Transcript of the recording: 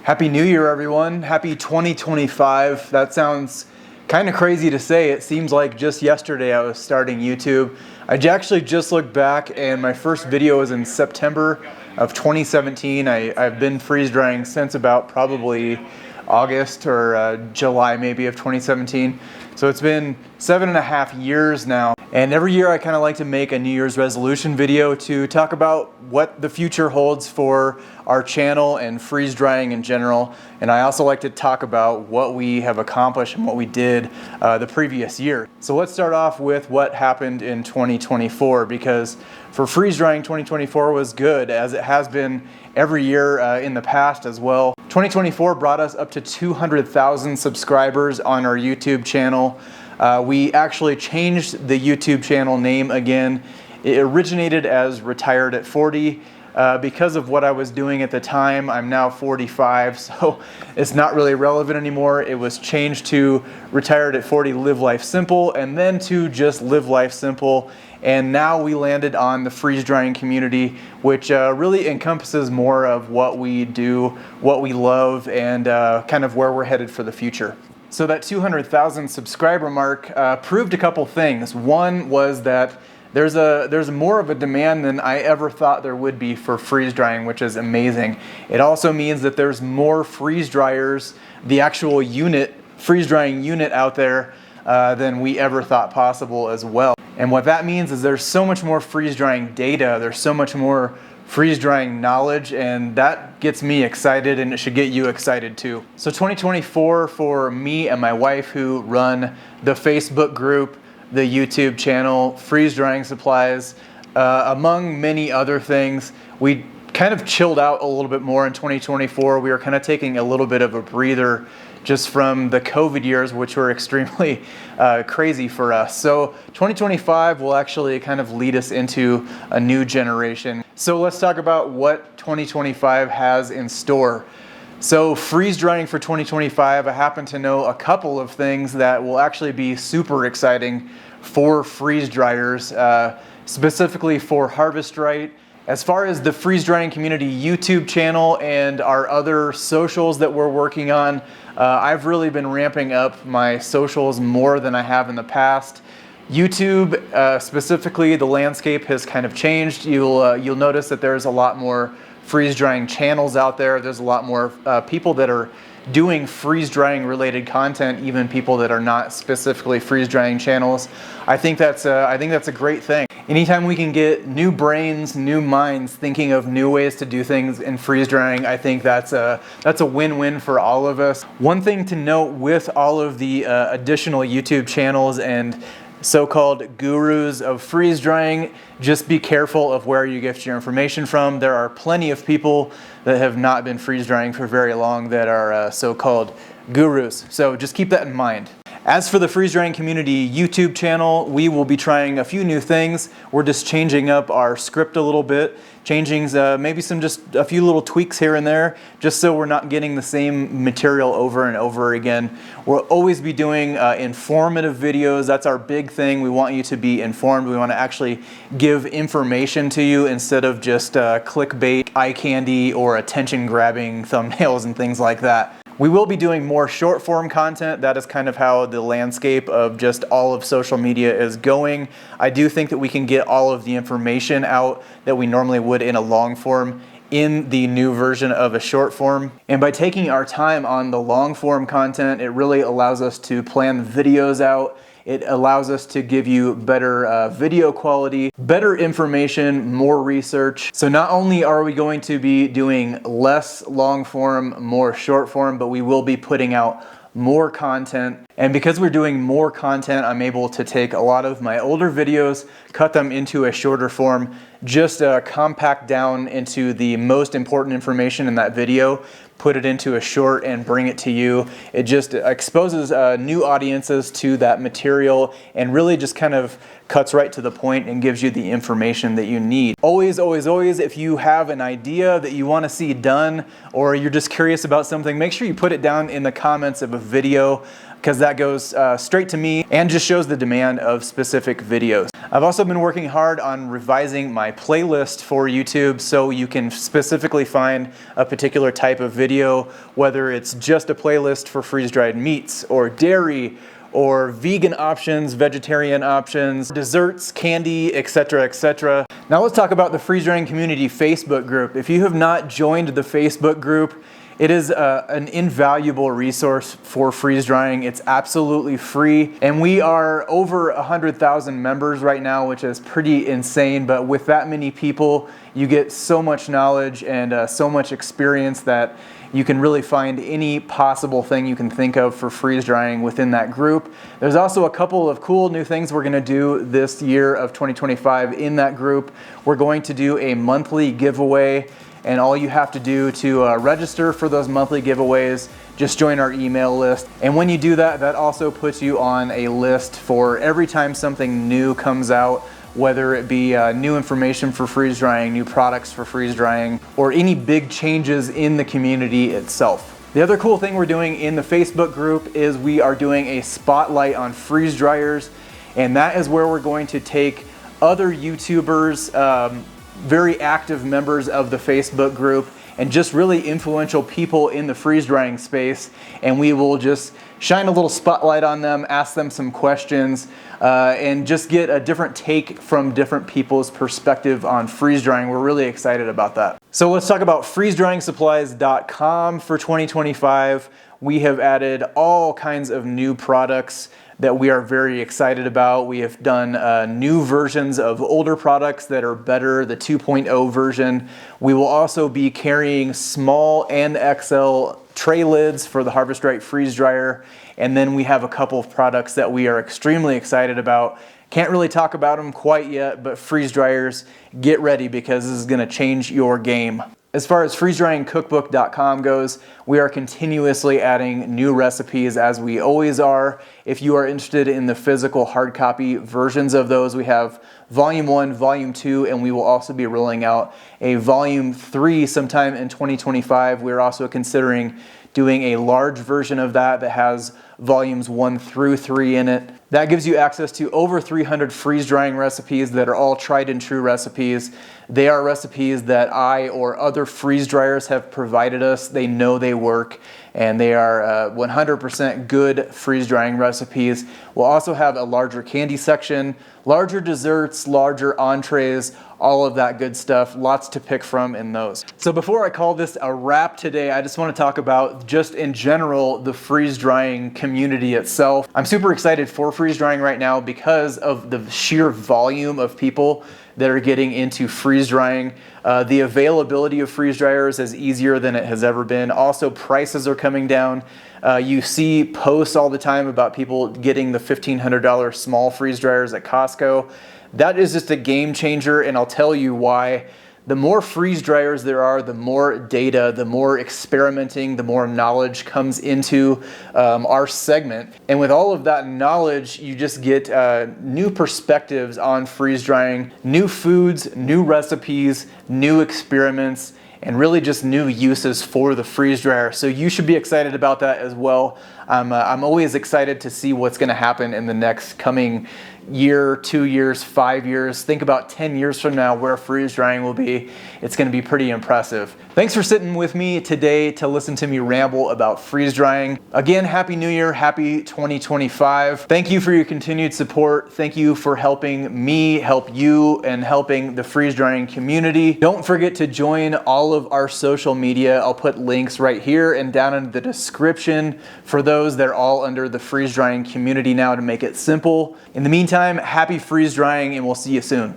Happy New Year, everyone. Happy 2025. That sounds kind of crazy to say. It seems like just yesterday I was starting YouTube. I actually just looked back and my first video was in September of 2017. I've been freeze drying since about probably August or July maybe of 2017. So it's been 7.5 years now. And every year I kind of like to make a New Year's resolution video to talk about what the future holds for our channel and freeze drying in general. And I also like to talk about what we have accomplished and what we did the previous year. So let's start off with what happened in 2024, because for freeze drying, 2024 was good, as it has been every year in the past as well. 2024 brought us up to 200,000 subscribers on our YouTube channel. We actually changed the YouTube channel name again. It originated as Retired at 40. Because of what I was doing at the time, I'm now 45, so it's not really relevant anymore. It was changed to Retired at 40 Live Life Simple, and then to just Live Life Simple. And now we landed on the freeze drying community, which really encompasses more of what we do, what we love, and kind of where we're headed for the future. So that 200,000 subscriber mark proved a couple things. One was that there's more of a demand than I ever thought there would be for freeze drying, which is amazing. It also means that there's more freeze dryers, the actual unit, freeze drying unit out there than we ever thought possible as well. And what that means is there's so much more freeze drying data, there's so much more freeze drying knowledge, and that gets me excited, and it should get you excited too. So 2024 for me and my wife, who run the Facebook group, the YouTube channel, Freeze Drying Supplies, among many other things, we kind of chilled out a little bit more in 2024. We were kind of taking a little bit of a breather just from the COVID years, which were extremely crazy for us. So 2025 will actually kind of lead us into a new generation. So let's talk about what 2025 has in store. So freeze drying for 2025, I happen to know a couple of things that will actually be super exciting for freeze dryers, specifically for Harvest Right. As far as the freeze drying community YouTube channel and our other socials that we're working on, I've really been ramping up my socials more than I have in the past. YouTube, specifically, the landscape has kind of changed. You'll notice that there's a lot more freeze drying channels out there. There's a lot more people that are doing freeze drying related content, even people that are not specifically freeze drying channels. I think that's a great thing. Anytime we can get new brains, new minds thinking of new ways to do things in freeze drying, I think that's a win-win for all of us. One thing to note with all of the additional YouTube channels and so-called gurus of freeze drying, just be careful of where you get your information from. There are plenty of people that have not been freeze drying for very long that are so-called gurus. So just keep that in mind. As for the freeze drying community YouTube channel, we will be trying a few new things. We're just changing up our script a little bit, changing maybe just a few little tweaks here and there, just so we're not getting the same material over and over again. We'll always be doing informative videos. That's our big thing. We want you to be informed. We want to actually give information to you instead of just clickbait, eye candy, or attention-grabbing thumbnails and things like that. We will be doing more short form content. That is kind of how the landscape of just all of social media is going. I do think that we can get all of the information out that we normally would in a long form in the new version of a short form. And by taking our time on the long form content, it really allows us to plan videos out. It allows us to give you better video quality, better information, more research. So not only are we going to be doing less long form, more short form, but we will be putting out more content. And because we're doing more content, I'm able to take a lot of my older videos, cut them into a shorter form, just compact down into the most important information in that video, put it into a short and bring it to you. It just exposes new audiences to that material and really just kind of cuts right to the point and gives you the information that you need. Always, always, always, if you have an idea that you want to see done or you're just curious about something, make sure you put it down in the comments of a video. because that goes straight to me and just shows the demand of specific videos. I've also been working hard on revising my playlist for YouTube so you can specifically find a particular type of video, whether it's just a playlist for freeze-dried meats or dairy or vegan options, vegetarian options, desserts, candy, etc., etc. Now let's talk about the Freeze Drying Community Facebook group. If you have not joined the Facebook group, it is an invaluable resource for freeze drying. It's absolutely free, and we are over 100,000 members right now, which is pretty insane. But with that many people, you get so much knowledge and so much experience that you can really find any possible thing you can think of for freeze drying within that group. There's also a couple of cool new things we're gonna do this year of 2025 in that group. We're going to do a monthly giveaway, and all you have to do to register for those monthly giveaways, just join our email list. And when you do that, that also puts you on a list for every time something new comes out, whether it be new information for freeze drying, new products for freeze drying, or any big changes in the community itself. The other cool thing we're doing in the Facebook group is we are doing a spotlight on freeze dryers, and that is where we're going to take other YouTubers, very active members of the Facebook group, and just really influential people in the freeze drying space, and we will just shine a little spotlight on them, ask them some questions, and just get a different take from different people's perspective on freeze drying. We're really excited about that. So let's talk about freezedryingsupplies.com for 2025. We have added all kinds of new products that we are very excited about. We have done new versions of older products that are better, the 2.0 version. We will also be carrying small and XL tray lids for the Harvest Right freeze dryer. And then we have a couple of products that we are extremely excited about. Can't really talk about them quite yet, but freeze dryers, get ready because this is gonna change your game. As far as freezedryingcookbook.com goes, we are continuously adding new recipes as we always are. If you are interested in the physical hard copy versions of those, we have Volume 1, Volume 2, and we will also be rolling out a Volume 3 sometime in 2025. We're also considering doing a large version of that that has Volumes 1 through 3 in it. That gives you access to over 300 freeze drying recipes that are all tried and true recipes. They are recipes that I or other freeze dryers have provided us. They know they work, and they are 100% good freeze drying recipes. We'll also have a larger candy section, larger desserts, larger entrees, all of that good stuff. Lots to pick from in those. So before I call this a wrap today, I just want to talk about just in general the freeze drying community itself. I'm super excited for freeze drying right now because of the sheer volume of people that are getting into freeze drying. The availability of freeze dryers is easier than it has ever been. Also, prices are coming down. You see posts all the time about people getting the $1,500 small freeze dryers at Costco. That is just a game changer, and I'll tell you why. The more freeze dryers there are, the more data, the more experimenting, the more knowledge comes into our segment. And with all of that knowledge, you just get new perspectives on freeze drying, new foods, new recipes, new experiments, and really just new uses for the freeze dryer. So you should be excited about that as well. I'm always excited to see what's gonna happen in the next coming year, 2 years, 5 years. Think about 10 years from now where freeze drying will be. It's gonna be pretty impressive. Thanks for sitting with me today to listen to me ramble about freeze drying. Again, Happy New Year, happy 2025. Thank you for your continued support. Thank you for helping me help you and helping the freeze drying community. Don't forget to join all of our social media. I'll put links right here and down in the description for those that are all under the freeze drying community now to make it simple. In the meantime, happy freeze drying, and we'll see you soon.